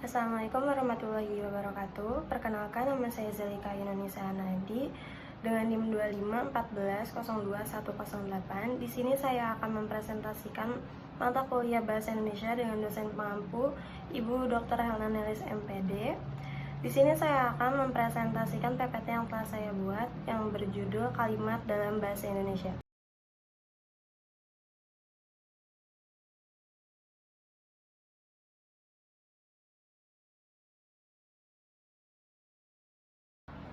Assalamualaikum warahmatullahi wabarakatuh. Perkenalkan, nama saya Zalika Yunanisa Hanadi dengan NIM 2514021108. Di sini saya akan mempresentasikan mata kuliah Bahasa Indonesia dengan dosen pengampu Ibu Dr. Helena Nelis MPD. Di sini saya akan mempresentasikan PPT yang telah saya buat yang berjudul Kalimat dalam Bahasa Indonesia.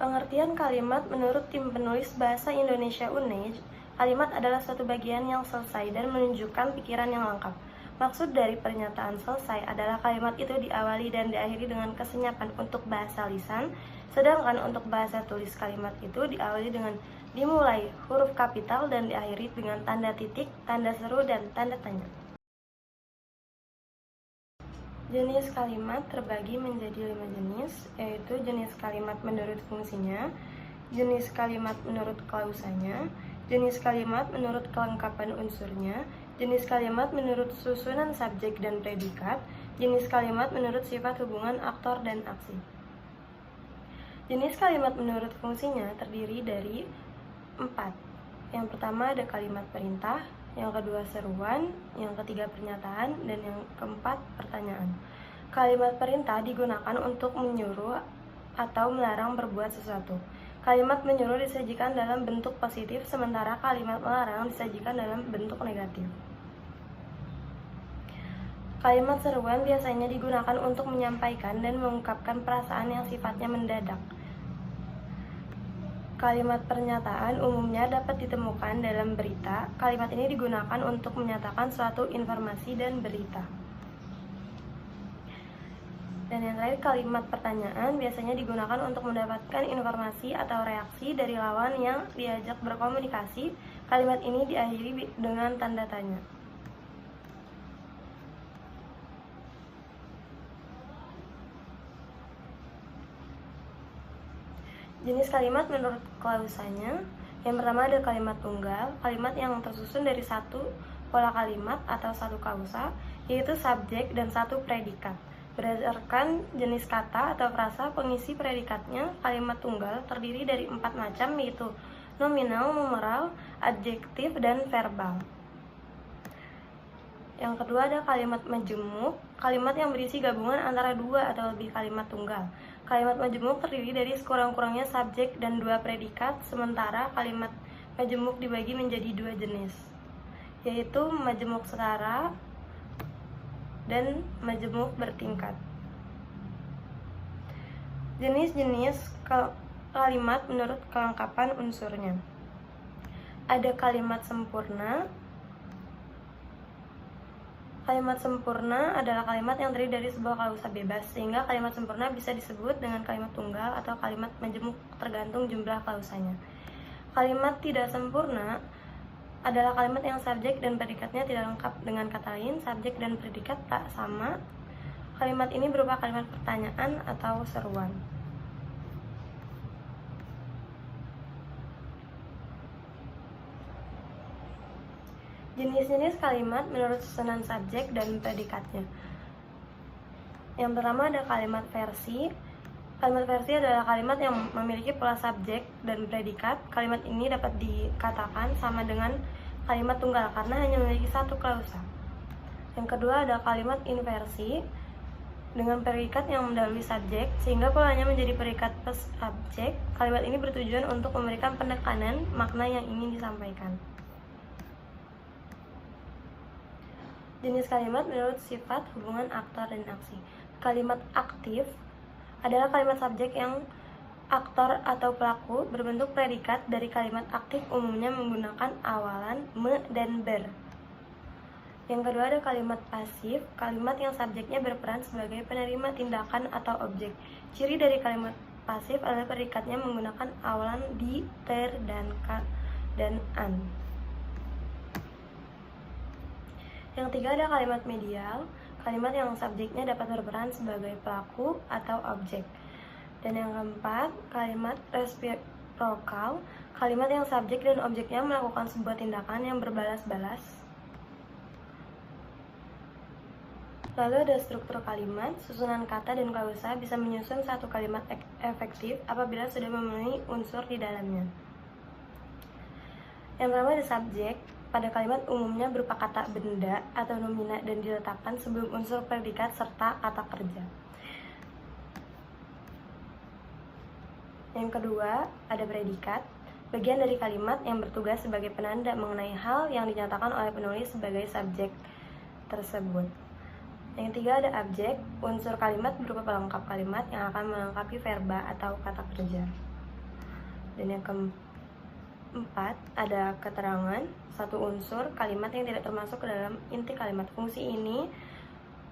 Pengertian kalimat menurut tim penulis Bahasa Indonesia UNEJ, kalimat adalah suatu bagian yang selesai dan menunjukkan pikiran yang lengkap. Maksud dari pernyataan selesai adalah kalimat itu diawali dan diakhiri dengan kesenyapan untuk bahasa lisan, sedangkan untuk bahasa tulis kalimat itu diawali dengan dimulai huruf kapital dan diakhiri dengan tanda titik, tanda seru, dan tanda tanya. Jenis kalimat terbagi menjadi 5 jenis, yaitu jenis kalimat menurut fungsinya, jenis kalimat menurut klausanya, jenis kalimat menurut kelengkapan unsurnya, jenis kalimat menurut susunan subjek dan predikat, jenis kalimat menurut sifat hubungan aktor dan aksi. Jenis kalimat menurut fungsinya terdiri dari 4. Yang pertama ada kalimat perintah, yang kedua seruan, yang ketiga pernyataan, dan yang keempat pertanyaan. Kalimat perintah digunakan untuk menyuruh atau melarang berbuat sesuatu. Kalimat menyuruh disajikan dalam bentuk positif, sementara kalimat melarang disajikan dalam bentuk negatif. Kalimat seruan biasanya digunakan untuk menyampaikan dan mengungkapkan perasaan yang sifatnya mendadak. Kalimat pernyataan umumnya dapat ditemukan dalam berita. Kalimat ini digunakan untuk menyatakan suatu informasi dan berita. Dan yang terakhir, kalimat pertanyaan biasanya digunakan untuk mendapatkan informasi atau reaksi dari lawan yang diajak berkomunikasi. Kalimat ini diakhiri dengan tanda tanya. Jenis kalimat menurut klausanya, yang pertama ada kalimat tunggal, kalimat yang tersusun dari satu pola kalimat atau satu klausa, yaitu subjek dan satu predikat. Berdasarkan jenis kata atau frasa pengisi predikatnya, kalimat tunggal terdiri dari 4 macam, yaitu nominal, numeral, adjektif, dan verbal. Yang kedua ada kalimat majemuk, kalimat yang berisi gabungan antara 2 atau lebih kalimat tunggal. Kalimat majemuk terdiri dari sekurang-kurangnya subjek dan 2 predikat, sementara kalimat majemuk dibagi menjadi 2 jenis, yaitu majemuk setara dan majemuk bertingkat. Jenis-jenis kalimat menurut kelengkapan unsurnya. Ada kalimat sempurna. Kalimat sempurna adalah kalimat yang terdiri dari sebuah klausa bebas, sehingga kalimat sempurna bisa disebut dengan kalimat tunggal atau kalimat majemuk tergantung jumlah klausanya. Kalimat tidak sempurna adalah kalimat yang subjek dan predikatnya tidak lengkap. Dengan kata lain, subjek dan predikat tak sama. Kalimat ini berupa kalimat pertanyaan atau seruan. Jenis-jenis kalimat menurut susunan subjek dan predikatnya. Yang pertama ada kalimat versi. Kalimat versi adalah kalimat yang memiliki pola subjek dan predikat. Kalimat ini dapat dikatakan sama dengan kalimat tunggal karena hanya memiliki satu klausa. Yang kedua ada kalimat inversi dengan predikat yang mendahului subjek, sehingga polanya menjadi predikat plus subjek. Kalimat ini bertujuan untuk memberikan penekanan makna yang ingin disampaikan. Jenis kalimat menurut sifat hubungan aktor dan aksi. Kalimat aktif adalah kalimat subjek yang aktor atau pelaku berbentuk predikat dari kalimat aktif, umumnya menggunakan awalan me dan ber. Yang kedua ada kalimat pasif, kalimat yang subjeknya berperan sebagai penerima tindakan atau objek. Ciri dari kalimat pasif adalah predikatnya menggunakan awalan di, ter, dan ka, dan an. Yang ketiga ada kalimat medial, kalimat yang subjeknya dapat berperan sebagai pelaku atau objek. Dan yang keempat, kalimat resiprokal, kalimat yang subjek dan objeknya melakukan sebuah tindakan yang berbalas-balas. Lalu ada struktur kalimat, susunan kata dan klausa bisa menyusun satu kalimat efektif apabila sudah memenuhi unsur di dalamnya. Yang pertama ada subjek. Pada kalimat umumnya berupa kata benda atau nomina dan diletakkan sebelum unsur predikat serta kata kerja. Yang kedua, ada predikat, bagian dari kalimat yang bertugas sebagai penanda mengenai hal yang dinyatakan oleh penulis sebagai subjek tersebut. Yang ketiga, ada objek, unsur kalimat berupa pelengkap kalimat yang akan melengkapi verba atau kata kerja. Dan yang keempat, ada keterangan, satu unsur kalimat yang tidak termasuk ke dalam inti kalimat. Fungsi ini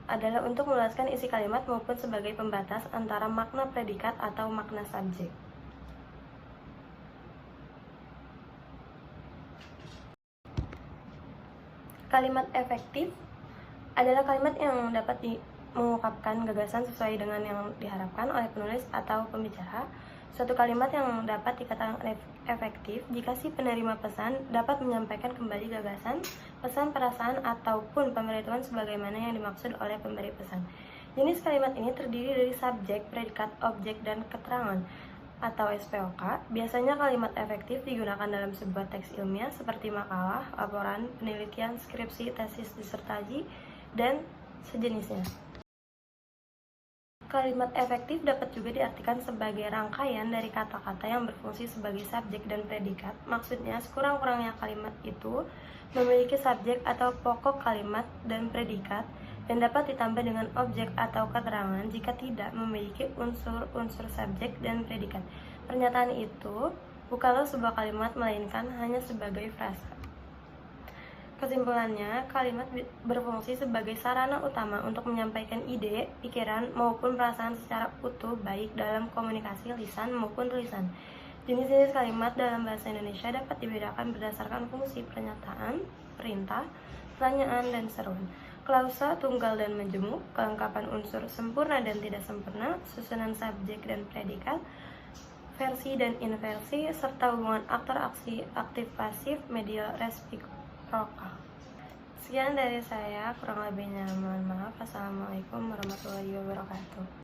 adalah untuk menjelaskan isi kalimat maupun sebagai pembatas antara makna predikat atau makna subjek. Kalimat efektif adalah kalimat yang dapat mengungkapkan gagasan sesuai dengan yang diharapkan oleh penulis atau pembicara. Suatu kalimat yang dapat dikatakan efektif jika si penerima pesan dapat menyampaikan kembali gagasan, pesan, perasaan, ataupun pemberitahuan sebagaimana yang dimaksud oleh pemberi pesan. Jenis kalimat ini terdiri dari subjek, predikat, objek, dan keterangan atau SPOK. Biasanya kalimat efektif digunakan dalam sebuah teks ilmiah seperti makalah, laporan, penelitian, skripsi, tesis, disertasi, dan sejenisnya. Kalimat efektif dapat juga diartikan sebagai rangkaian dari kata-kata yang berfungsi sebagai subjek dan predikat. Maksudnya, sekurang-kurangnya kalimat itu memiliki subjek atau pokok kalimat dan predikat dan dapat ditambah dengan objek atau keterangan jika tidak memiliki unsur-unsur subjek dan predikat. Pernyataan itu bukanlah sebuah kalimat melainkan hanya sebagai frasa. Kesimpulannya, kalimat berfungsi sebagai sarana utama untuk menyampaikan ide, pikiran, maupun perasaan secara utuh baik dalam komunikasi lisan maupun tulisan. Jenis-jenis kalimat dalam bahasa Indonesia dapat dibedakan berdasarkan fungsi pernyataan, perintah, pertanyaan, dan seruan. Klausa, tunggal, dan majemuk, kelengkapan unsur sempurna dan tidak sempurna, susunan subjek dan predikat, versi dan inversi, serta hubungan aktor aksi aktif pasif, medial resiprokal. Sekian dari saya, kurang lebihnya mohon maaf. Assalamualaikum warahmatullahi wabarakatuh.